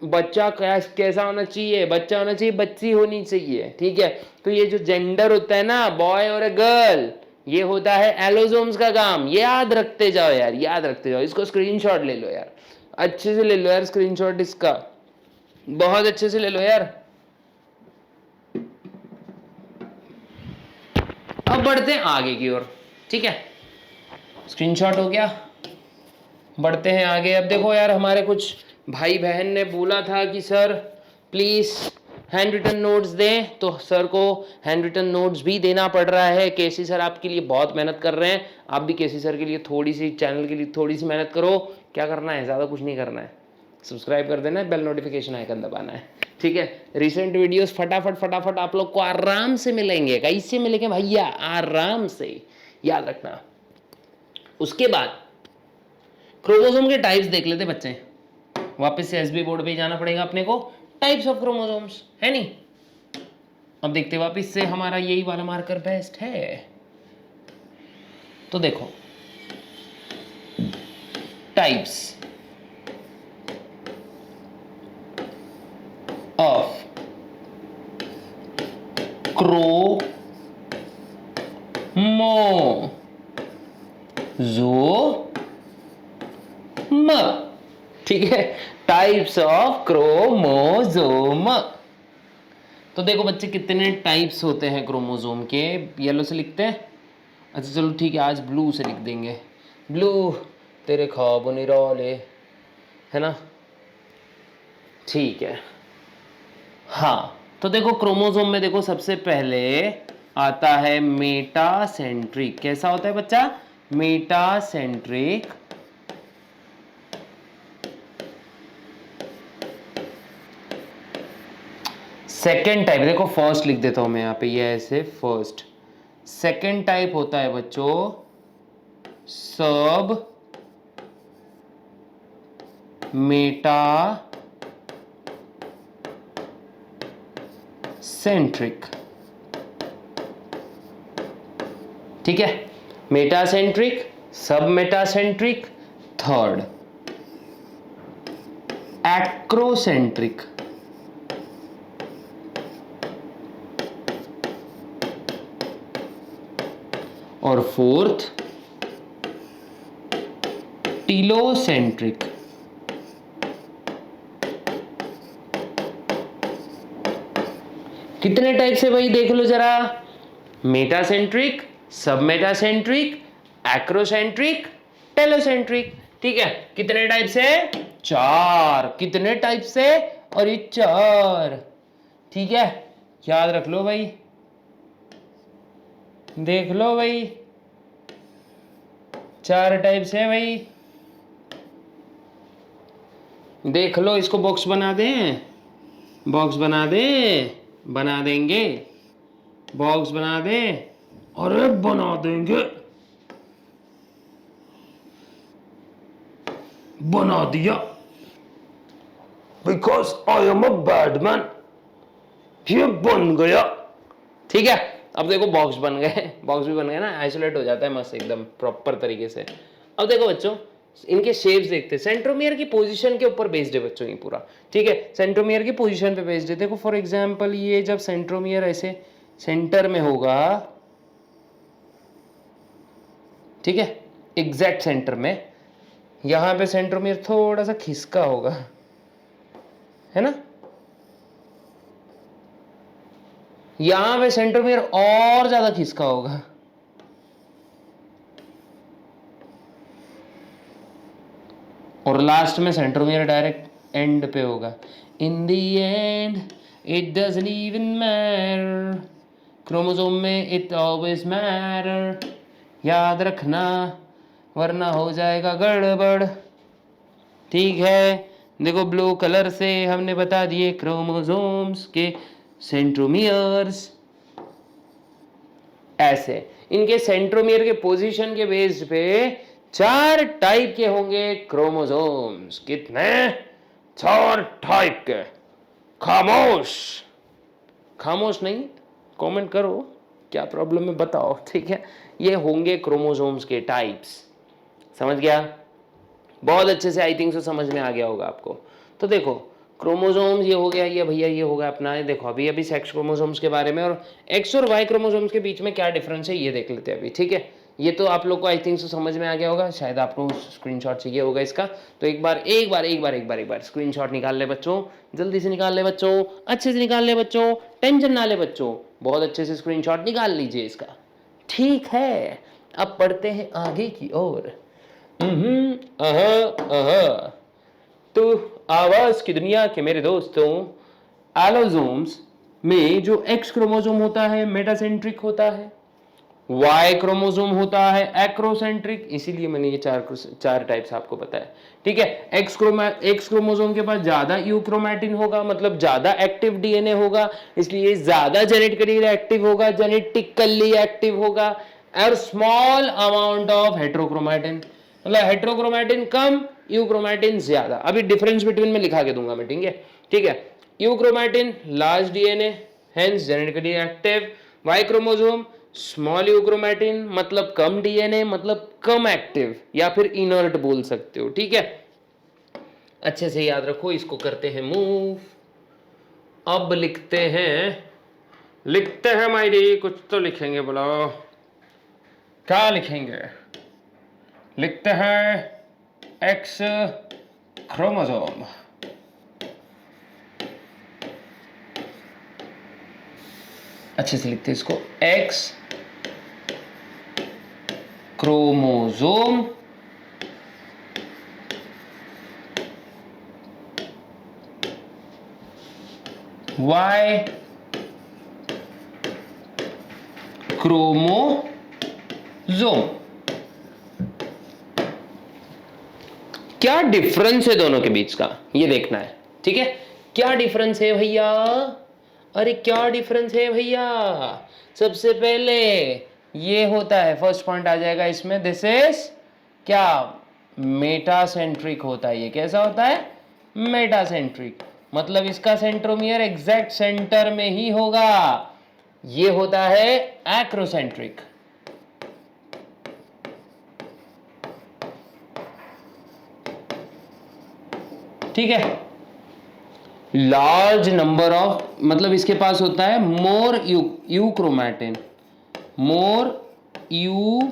बच्चा कैसा होना चाहिए? बच्चा होना चाहिए, बच्ची होनी चाहिए, ठीक है। तो ये जो जेंडर होता है ना, बॉय और गर्ल, ये होता है एलोसोम्स का काम। याद रखते जाओ यार, याद रखते जाओ। इसको स्क्रीनशॉट ले लो यार, अच्छे से ले लो यार स्क्रीनशॉट इसका, बहुत अच्छे से ले लो यार। अब बढ़ते हैं आगे की ओर, ठीक है, स्क्रीनशॉट हो गया, बढ़ते हैं आगे। अब देखो यार, हमारे कुछ भाई बहन ने बोला था कि sir please hand written notes दें, तो सर को हैंड रिटन नोट्स भी देना पड़ रहा है। केसी सर आपके लिए बहुत मेहनत कर रहे हैं, आप भी केसी सर के लिए थोड़ी सी, चैनल के लिए थोड़ी सी मेहनत करो। क्या करना है? ज़्यादा कुछ नहीं करना है, सब्सक्राइब कर देना है, बेल नोटिफिकेशन आइकन दबाना है, ठीक है। रिसेंट वीडियोस फटाफट फटाफट आप लोग को आराम से मिलेंगे। कैसे मिलेंगे भैया? आराम से, याद रखना। उसके बाद क्रोमोसोम के टाइप्स देख लेते बच्चे, वापस से एसबी बोर्ड पे जाना पड़ेगा अपने को। टाइप्स ऑफ क्रोमोसोम्स है नहीं, अब देखते वापस से, हमारा यही वाला मार्कर बेस्ट है। तो देखो टाइप्स ऑफ क्रोमोसोम, ठीक है, टाइप्स ऑफ क्रोमोसोम। तो देखो बच्चे कितने टाइप्स होते हैं क्रोमोसोम के, येलो से लिखते हैं। अच्छा चलो ठीक है, आज ब्लू से लिख देंगे। ब्लू तेरे ख्वाब निराले, है ना, ठीक है। हाँ, तो देखो क्रोमोसोम में देखो सबसे पहले आता है मेटासेंट्रिक। कैसा होता है बच्चा? मेटासेंट्रिक। सेकेंड टाइप देखो, फर्स्ट लिख देता हूं मैं यहाँ पे, ये ऐसे फर्स्ट। सेकेंड टाइप होता है बच्चों सब मेटा सेंट्रिक, ठीक है, मेटासेंट्रिक, सब मेटासेंट्रिक। थर्ड एक्रोसेंट्रिक, और फोर्थ टीलोसेंट्रिक। कितने टाइप से भाई देख लो जरा, मेटासेंट्रिक, सब मेटासेंट्रिक, एक्रोसेंट्रिक, टेलोसेंट्रिक। ठीक है, कितने टाइप से? 4। कितने टाइप से? और ये 4। ठीक है, याद रख लो भाई, देख लो भाई, 4 टाइप से भाई, देख लो। इसको बॉक्स बना दें, बॉक्स बना दें, बना देंगे, बॉक्स बना दें, अरे बना देंगे, बना दिया, because I am a bad man, ये बन गया। ठीक है, अब देखो बॉक्स बन गए, बॉक्स भी बन गए ना, आइसोलेट हो जाता है मस्त एकदम प्रॉपर तरीके से। अब देखो बच्चों, इनके शेप्स देखते हैं। सेंट्रोमियर की पोजीशन के ऊपर बेस्ड है बच्चों ये पूरा। ठीक है, सेंट्रोमियर की पोजीशन पे बेस्ड है। देखो फॉर एग्जांपल, ये जब सेंट्रोमियर ऐसे सेंटर में होगा, ठीक है, एग्जैक्ट सेंटर में, यहां पे सेंट्रोमियर थोड़ा सा खिसका होगा, है ना, यहां पे सेंट्रोमियर और ज्यादा खिसका होगा, और लास्ट में सेंट्रोमियर डायरेक्ट एंड पे होगा। In the end it doesn't even matter, chromosome में इट ऑलवेज मैटर, याद रखना वरना हो जाएगा गड़बड़। ठीक है, देखो ब्लू कलर से हमने बता दिए क्रोमोसोम्स के सेंट्रोमियर्स। ऐसे इनके सेंट्रोमियर के पोजीशन के बेस पे 4 टाइप के होंगे क्रोमोसोम्स। कितने? 4 टाइप के। खामोश, खामोश नहीं, कमेंट करो क्या प्रॉब्लम है बताओ। ठीक है, ये होंगे क्रोमोसोम्स के टाइप्स। समझ गया? बहुत अच्छे से आई थिंक सो समझ में आ गया होगा आपको। तो देखो क्रोमोसोम्स ये हो गया, ये भैया ये होगा अपना। ये देखो अभी अभी सेक्स क्रोमोसोम्स के बारे में और एक्स और वाई क्रोमोसोम्स के बीच में क्या डिफरेंस है ये देख लेते हैं अभी। ठीक है, ये तो आप लोग को आई थिंक सो समझ में आ गया होगा। शायद आपको स्क्रीनशॉट चाहिए होगा इसका, तो एक बार स्क्रीनशॉट निकाल ले बच्चों, जल्दी से निकाल ले बच्चों, अच्छे से निकाल ले बच्चों, टेंशन ना ले बच्चों, बहुत अच्छे से स्क्रीनशॉट निकाल लीजिए इसका। ठीक है, अब पढ़ते हैं आगे की ओर। तो आवाज की दुनिया के मेरे दोस्तों, एलोसोम्स में जो एक्स क्रोमोसोम होता है मेटासेंट्रिक होता है, वाई क्रोमोसोम होता है एक्रोसेंट्रिक। इसीलिए मैंने ये चार टाइप्स आपको बताया। ठीक है, एक्स क्रोमोसोम के पास ज्यादा यूक्रोमैटिन होगा, मतलब ज्यादा एक्टिव डीएनए होगा, इसलिए ज्यादा जेनेटिकली एक्टिव होगा, जेनेटिकली एक्टिव होगा। और स्मॉल अमाउंट ऑफ हेट्रोक्रोमैटिन, मतलब हेट्रोक्रोमैटिन कम, यूक्रोमैटिन ज्यादा। अभी डिफरेंस बिटवीन में लिखा के दूंगा मैं। ठीक है, ठीक है, euchromatin large DNA hence genetically active, Y chromosome small euchromatin मतलब कम डीएनए मतलब कम एक्टिव, या फिर इनर्ट बोल सकते हो। ठीक है, अच्छे से याद रखो। इसको करते हैं मूव। अब लिखते हैं माय डी, कुछ तो लिखेंगे, बोलो क्या लिखेंगे? लिखते हैं एक्स क्रोमोसोम, अच्छे से लिखते हैं इसको, एक्स क्रोमोसोम वाई क्रोमोसोम। क्या डिफरेंस है दोनों के बीच का ये देखना है। ठीक है, क्या डिफरेंस है भैया? अरे क्या डिफरेंस है भैया? सबसे पहले ये होता है, फर्स्ट पॉइंट आ जाएगा इसमें, दिस इज क्या? मेटासेंट्रिक होता है। ये कैसा होता है? मेटासेंट्रिक, मतलब इसका सेंट्रोमियर एग्जैक्ट सेंटर में ही होगा। ये होता है एक्रोसेंट्रिक। ठीक है, लार्ज नंबर ऑफ, मतलब इसके पास होता है मोर यूक्रोमैटिन, मोर यूक्रोमैटिन,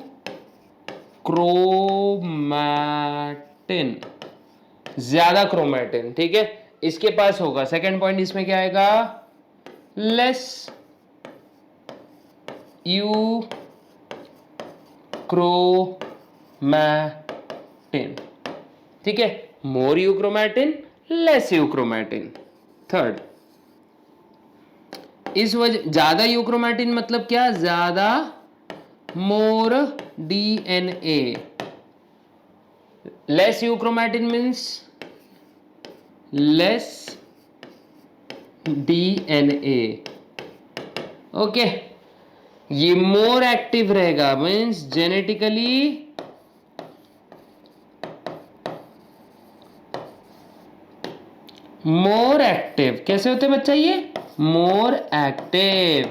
ज्यादा क्रोमैटिन। ठीक है, इसके पास होगा। सेकेंड पॉइंट इसमें क्या आएगा? लेस यूक्रोमैटिन, ठीक है, more euchromatin, less euchromatin. Third, इस वजह ज्यादा यूक्रोमैटिन मतलब क्या, ज्यादा more DNA, less euchromatin means less DNA. Okay, ये मोर एक्टिव रहेगा मीन्स जेनेटिकली मोर एक्टिव। कैसे होते बच्चा ये, मोर एक्टिव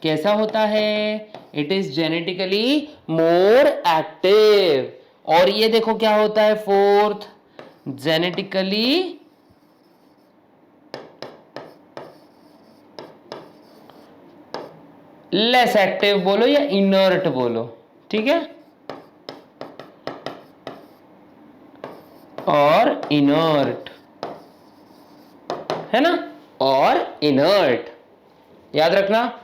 कैसा होता है, it is genetically more active. और ये देखो क्या होता है फोर्थ, जेनेटिकली लेस एक्टिव बोलो या इनर्ट बोलो, ठीक है, और इनर्ट है ना, और इनर्ट याद रखना।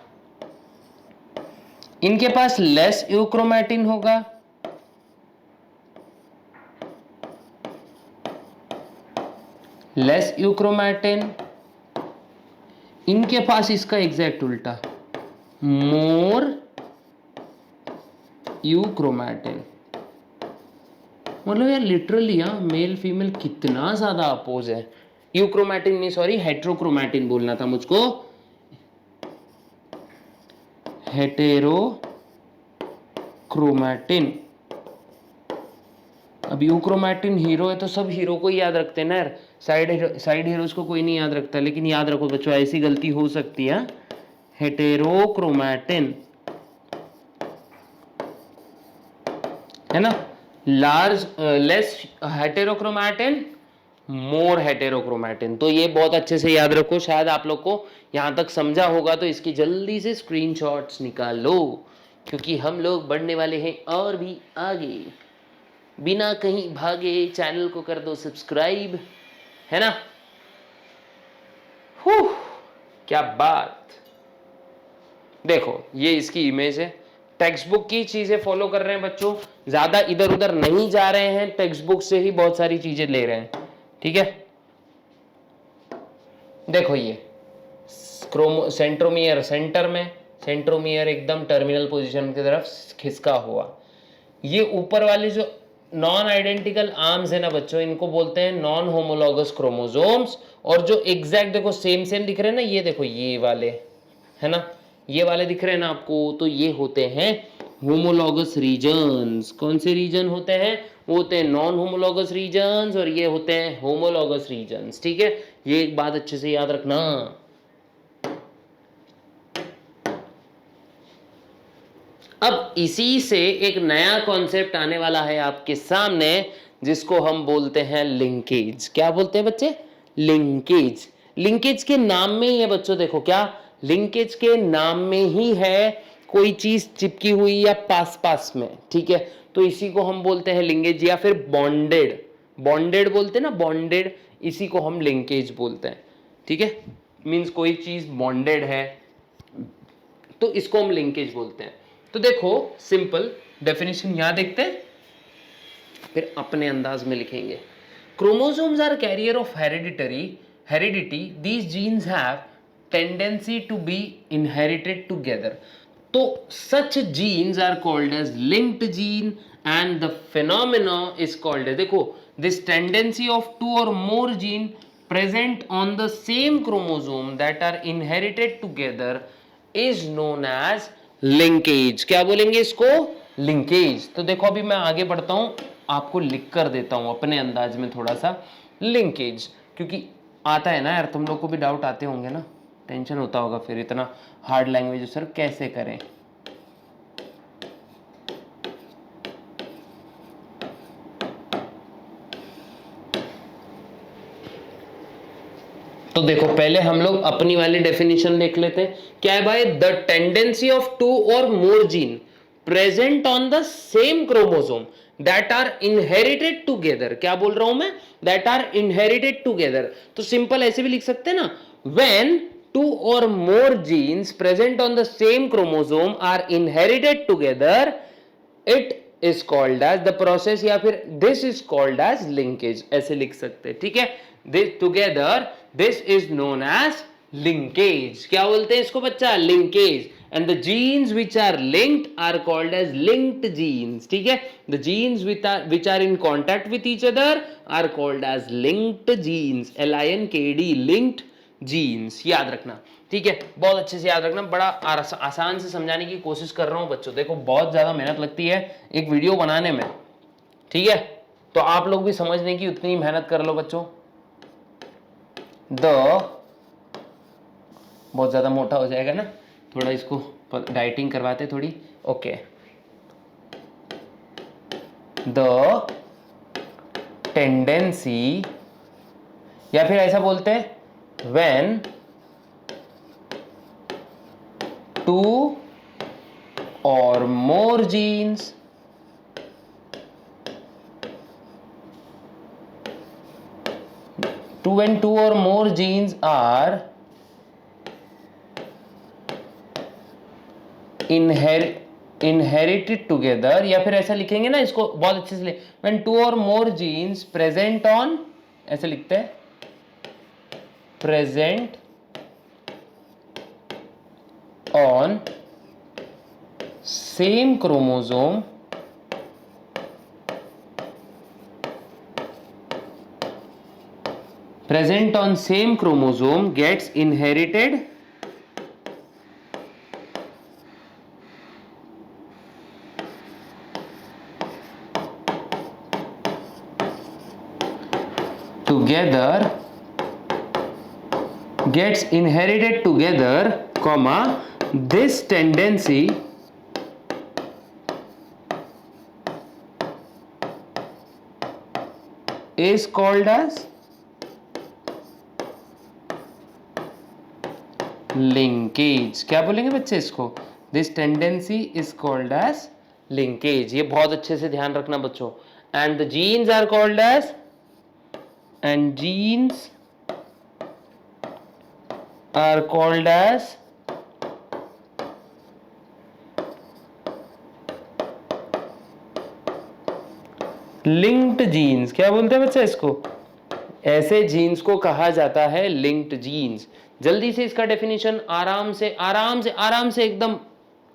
इनके पास लेस यूक्रोमैटिन होगा, लेस यूक्रोमैटिन। इनके पास इसका एग्जैक्ट उल्टा, मोर यूक्रोमैटिन। मतलब यार लिटरली मेल फीमेल कितना ज्यादा अपोज है। यूक्रोमैटिन नहीं, सॉरी हेट्रोक्रोमैटिन बोलना था मुझको, हेटेरोक्रोमैटिन। अब यूक्रोमैटिन हीरो है तो सब हीरो को ही याद रखते हैं ना यार, साइड हीरोज को कोई नहीं याद रखता। लेकिन याद रखो बच्चों, ऐसी गलती हो सकती है, हेटेरोक्रोमैटिन है ना, लार्ज लेस हेटेरोक्रोमैटिन, मोर हेटेरोक्रोमैटिन। तो ये बहुत अच्छे से याद रखो। शायद आप लोग को यहां तक समझा होगा तो इसकी जल्दी से स्क्रीनशॉट्स निकाल लो, क्योंकि हम लोग बढ़ने वाले हैं और भी आगे। बिना कहीं भागे चैनल को कर दो सब्सक्राइब, है ना। क्या बात। देखो ये इसकी इमेज है, टेक्स्ट बुक की चीजें फॉलो कर रहे हैं बच्चों, ज्यादा इधर उधर नहीं जा रहे हैं, टेक्स्ट बुक से ही बहुत सारी चीजें ले रहे हैं, ठीक है। देखो ये सेंट्रोमियर सेंटर में, सेंट्रोमियर एकदम टर्मिनल पोजीशन की तरफ खिसका हुआ। ये ऊपर वाले जो नॉन आइडेंटिकल आर्म्स है ना बच्चों, इनको बोलते हैं नॉन होमोलॉगस क्रोमोसोम्स। और जो एग्जैक्ट देखो सेम सेम दिख रहे हैं ना, ये देखो ये वाले है ना, ये वाले दिख रहे हैं ना आपको, तो ये होते हैं होमोलॉगस रीजन्स। कौन से रीजन होते हैं, वो होते हैं नॉन होमोलॉगस रीजन्स, और ये होते हैं होमोलॉगस रीजन्स, ठीक है। ये एक बात अच्छे से याद रखना। अब इसी से एक नया कॉन्सेप्ट आने वाला है आपके सामने, जिसको हम बोलते हैं लिंकेज। क्या बोलते हैं बच्चे, लिंकेज। लिंकेज के नाम में ही है बच्चों, देखो क्या, लिंकेज के नाम में ही है, कोई चीज चिपकी हुई या पास पास में, ठीक है। तो इसी को हम बोलते हैं लिंकेज, या फिर बॉन्डेड, बॉन्डेड बोलते हैं ना, बॉन्डेड, इसी को हम लिंकेज बोलते हैं, ठीक है। मींस कोई चीज बॉन्डेड है तो इसको हम लिंकेज बोलते हैं। तो देखो सिंपल डेफिनेशन यहां देखते हैं, फिर अपने अंदाज में लिखेंगे। Chromosomes are carrier of heredity, these genes have tendency to be inherited together. तो such genes are called as linked gene and the phenomena is called as, देखो, this tendency of 2 or more gene present on the same chromosome that are inherited together is known as linkage। क्या बोलेंगे इसको, linkage. तो देखो अभी मैं आगे बढ़ता हूं, आपको लिख कर देता हूं अपने अंदाज में थोड़ा सा लिंकेज, क्योंकि आता है ना यार, तुम लोग को भी डाउट आते होंगे ना, टेंशन होता होगा फिर इतना हार्ड लैंग्वेज सर कैसे करें। तो देखो पहले हम लोग अपनी वाली डेफिनेशन देख लेते हैं। क्या है भाई, the tendency of 2 or more gene present on the same chromosome that are inherited together. क्या बोल रहा हूं मैं, दैट आर इनहेरिटेड टुगेदर। तो सिंपल ऐसे भी लिख सकते हैं ना, when two or more genes present on the same chromosome are inherited together, it is called as the process, या फिर this is called as linkage, ऐसे लिख सकते हैं, ठीक है। this together this is known as linkage। क्या बोलते हैं इसको बच्चा? linkage। and the genes which are linked are called as linked genes, ठीक है। the genes which are in contact with each other are called as linked genes, linked, linked genes, याद रखना, ठीक है। बहुत अच्छे से याद रखना, बड़ा आसान से समझाने की कोशिश कर रहा हूं बच्चों। देखो बहुत ज्यादा मेहनत लगती है एक वीडियो बनाने में, ठीक है, तो आप लोग भी समझने की उतनी मेहनत कर लो बच्चों। बहुत ज्यादा मोटा हो जाएगा ना, थोड़ा इसको डाइटिंग करवाते थोड़ी। ओके, द टेंडेंसी, या फिर ऐसा बोलते हैं when two or more genes when two or more genes are inherited together, या फिर ऐसा लिखेंगे ना इसको बहुत अच्छे से, when two or more genes present on, ऐसे लिखते हैं present on same chromosome gets inherited together, comma, this tendency is called as linkage। क्या बोलेंगे बच्चे इसको? this tendency is called as linkage। ये बहुत अच्छे से ध्यान रखना बच्चों। and the genes are called as, and genes are called as linked genes। क्या बोलते हैं बच्चा इसको? ऐसे जीन्स को कहा जाता है लिंक्ड जीन्स। जल्दी से इसका डेफिनेशन आराम से एकदम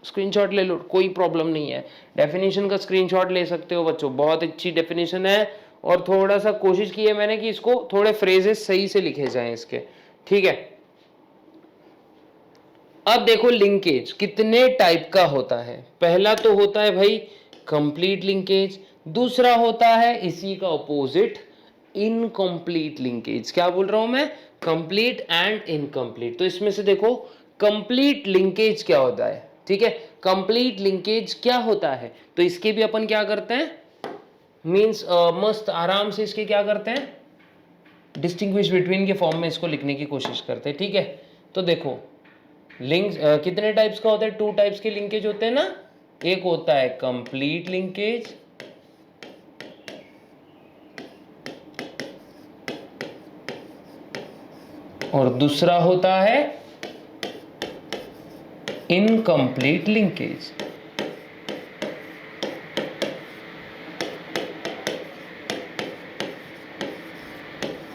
स्क्रीनशॉट ले लो, कोई प्रॉब्लम नहीं है। डेफिनेशन का स्क्रीनशॉट ले सकते हो बच्चों, बहुत अच्छी डेफिनेशन है। और थोड़ा सा कोशिश की है मैंने कि इसको थोड़े फ्रेजेस सही से लिखे जाएं इसके, ठीक है। अब देखो लिंकेज कितने टाइप का होता है। पहला तो होता है भाई कंप्लीट लिंकेज, दूसरा होता है इसी का ऑपोजिट इनकम्प्लीट लिंकेज। क्या बोल रहा हूं मैं? Complete and incomplete. तो इसमें से देखो कंप्लीट लिंकेज क्या होता है, ठीक है। कंप्लीट लिंकेज क्या होता है, तो इसके भी अपन क्या करते हैं, मींस मस्त आराम से इसके क्या करते हैं, डिस्टिंग्विश बिटवीन के फॉर्म में इसको लिखने की कोशिश करते हैं, ठीक है। तो देखो लिंक्स कितने टाइप्स का होता है? 2 टाइप्स के लिंकेज होते हैं ना। एक होता है कंप्लीट लिंकेज, और दूसरा होता है इनकम्प्लीट लिंकेज।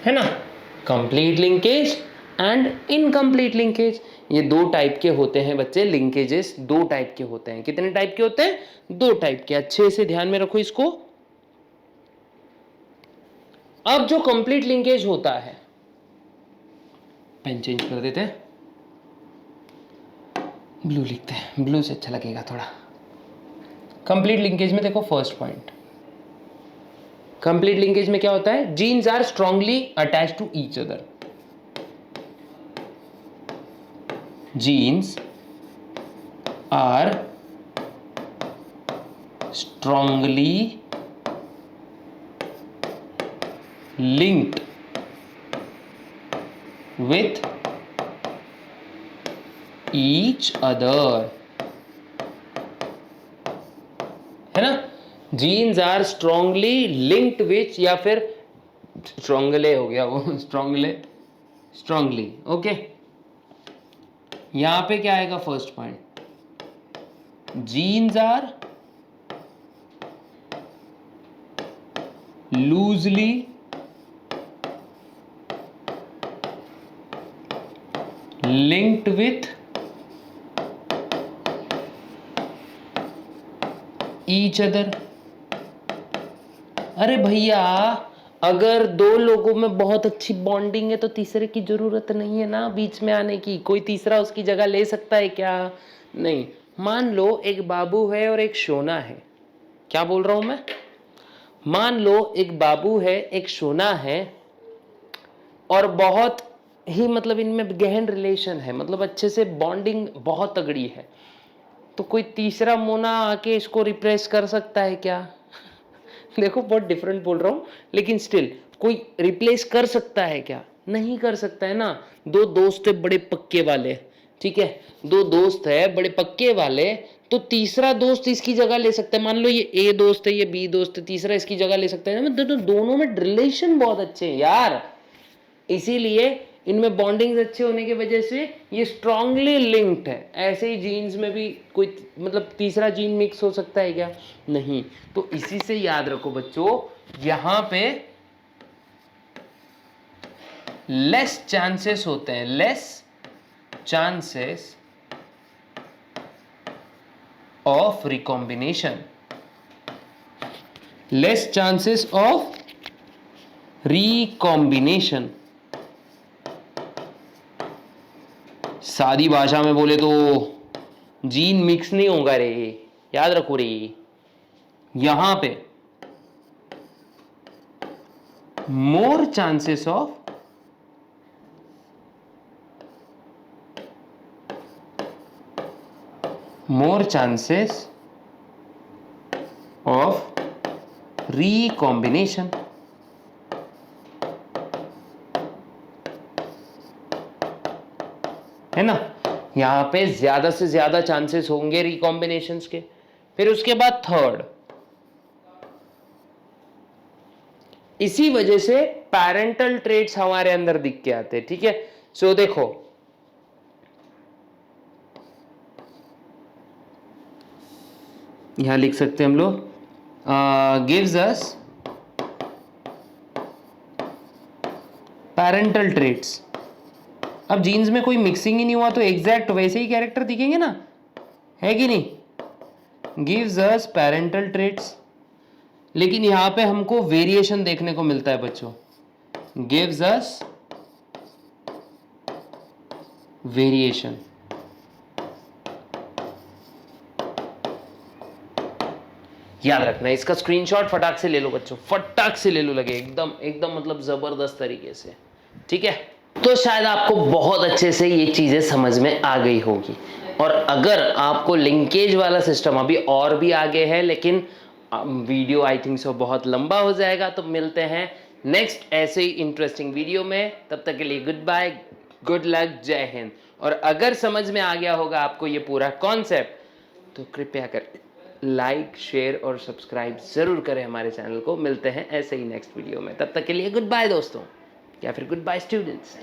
है ना, complete linkage and incomplete linkage, ये 2 टाइप के होते हैं बच्चे। लिंकेजेस 2 टाइप के होते हैं। कितने टाइप के होते हैं? 2 टाइप के। अच्छे से ध्यान में रखो इसको। अब जो कंप्लीट लिंकेज होता है, पेन चेंज कर देते हैं, ब्लू लिखते हैं, ब्लू से अच्छा लगेगा थोड़ा। कंप्लीट लिंकेज में देखो फर्स्ट पॉइंट, कंप्लीट लिंकेज में क्या होता है? Genes are strongly attached to each other. Genes are strongly linked with each other, है ना। Genes are strongly linked which, या फिर स्ट्रांगले हो गया वो, स्ट्रांगली, ओके। यहां पे क्या आएगा first point, genes are loosely linked with each other। अरे भैया, अगर दो लोगों में बहुत अच्छी बॉन्डिंग है तो तीसरे की जरूरत नहीं है ना बीच में आने की। कोई तीसरा उसकी जगह ले सकता है क्या? नहीं। मान लो एक बाबू है और एक सोना है। क्या बोल रहा हूं मैं? मान लो एक बाबू है, एक सोना है, और बहुत ही मतलब इनमें गहन रिलेशन है, मतलब अच्छे से बॉन्डिंग बहुत तगड़ी है। तो कोई तीसरा मोना आके इसको रिप्लेस कर सकता है क्या? देखो बहुत डिफरेंट बोल रहा हूं, लेकिन स्टिल कोई रिप्लेस कर सकता है क्या? नहीं कर सकता है ना। दो दोस्त है बड़े पक्के वाले, ठीक है, दो दोस्त है बड़े पक्के वाले, तो तीसरा दोस्त इसकी जगह ले सकता है। मान लो ये ए दोस्त है, ये बी दोस्त है, तीसरा इसकी जगह ले सकता है ना। दोनों में रिलेशन बहुत अच्छे हैं यार, इसीलिए इनमें बॉन्डिंग्स अच्छे होने की वजह से ये स्ट्रांगली लिंक्ड है। ऐसे ही जीन्स में भी कोई मतलब तीसरा जीन मिक्स हो सकता है क्या? नहीं। तो इसी से याद रखो बच्चों, यहां पे लेस चांसेस होते हैं, less chances of recombination, less chances of recombination. सादी भाषा में बोले तो जीन मिक्स नहीं होगा रे, याद रखो रे। यहां पे मोर चांसेस ऑफ रिकॉम्बिनेशन। है ना, यहां पे ज्यादा से ज्यादा चांसेस होंगे रिकॉम्बिनेशंस के। फिर उसके बाद थर्ड, इसी वजह से पैरेंटल ट्रेट्स हमारे अंदर दिख के आते हैं, ठीक है। सो देखो, यहां लिख सकते हैं हम लोग, गिव्स अस पैरेंटल ट्रेट्स। अब जीन्स में कोई मिक्सिंग ही नहीं हुआ तो एग्जैक्ट वैसे ही कैरेक्टर दिखेंगे ना, है कि नहीं? गिव्स अस पैरेंटल ट्रेट्स, लेकिन यहां पे हमको वेरिएशन देखने को मिलता है बच्चों, गिव्स अस वेरिएशन। याद रखना, इसका स्क्रीनशॉट फटाक से ले लो बच्चों, फटाक से ले लो, लगे एकदम एकदम मतलब जबरदस्त तरीके से, ठीक है। तो शायद आपको बहुत अच्छे से ये चीजें समझ में आ गई होगी। और अगर आपको लिंकेज वाला सिस्टम अभी और भी आगे है, लेकिन वीडियो आई थिंक सो बहुत लंबा हो जाएगा, तो मिलते हैं नेक्स्ट ऐसे ही इंटरेस्टिंग वीडियो में। तब तक के लिए गुड बाय, गुड लक, जय हिंद। और अगर समझ में आ गया होगा आपको ये पूरा कॉन्सेप्ट, तो कृपया कर लाइक, शेयर और सब्सक्राइब जरूर करें हमारे चैनल को। मिलते हैं ऐसे ही नेक्स्ट वीडियो में, तब तक के लिए गुड बाय दोस्तों, या फिर गुड बाय स्टूडेंट्स।